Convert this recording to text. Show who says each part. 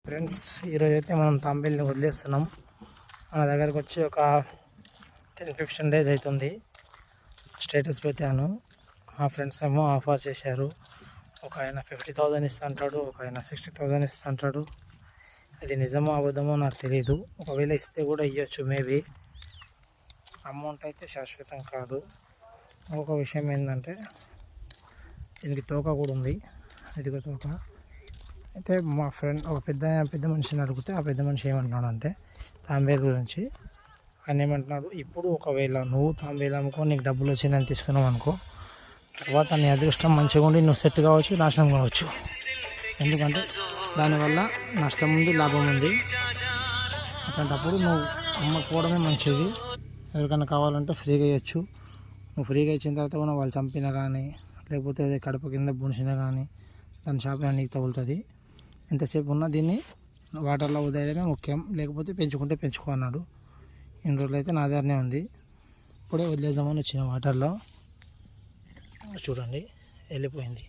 Speaker 1: Friends, ఈరోజు అయితే మనం తాంబేల్ని వదిలేస్తున్నాం. మన దగ్గరకు వచ్చి ఒక 10-15 డేస్ అవుతుంది. స్టేటస్ పెట్టాను. మా ఫ్రెండ్స్ ఏమో ఆఫర్ చేశారు. ఒక ఆయన 50,000 ఇస్తా అంటాడు, ఒక ఆయన 60,000 ఇస్తా అంటాడు. అది నిజమో అబద్ధమో నాకు తెలియదు. ఒకవేళ ఇస్తే కూడా ఇవ్వచ్చు మేబీ. అమౌంట్ అయితే శాశ్వతం కాదు. ఇంకొక విషయం ఏంటంటే దీనికి తోక కూడా ఉంది. ఇదిగో తోక. అయితే మా ఫ్రెండ్ ఒక పెద్ద మనిషిని అడిగితే ఆ పెద్ద మనిషి ఏమంటున్నాడు అంటే తాంబేలు గురించి. ఆయన ఏమంటున్నాడు, ఇప్పుడు ఒకవేళ నువ్వు తాంబేలు అమ్ముకో, నీకు డబ్బులు వచ్చిందని తీసుకున్నావు అనుకో, తర్వాత నీ అదృష్టం మంచిగా ఉండి నువ్వు సెట్ కావచ్చు, నాశనం కావచ్చు. ఎందుకంటే దానివల్ల నష్టం ఉంది, లాభం ఉంది. అట్లాంటప్పుడు నువ్వు అమ్మకపోవడమే మంచిది. ఎవరికైనా కావాలంటే ఫ్రీగా ఇవ్వచ్చు. నువ్వు ఫ్రీగా ఇచ్చిన తర్వాత కూడా వాళ్ళు చంపినా కానీ, లేకపోతే అది కడప కింద బునిసినా కానీ దాని షాప్లో నీకు తగులుతుంది. ఎంతసేపు ఉన్నా దీన్ని వాటర్లో వదిలేయడమే ముఖ్యం. లేకపోతే పెంచుకుంటే పెంచుకో అన్నాడు. ఇన్ని రోజులు అయితే నా దగ్గరనే ఉంది. ఇప్పుడే వదిలేద్దామని వచ్చిన వాటర్లో చూడండి వెళ్ళిపోయింది.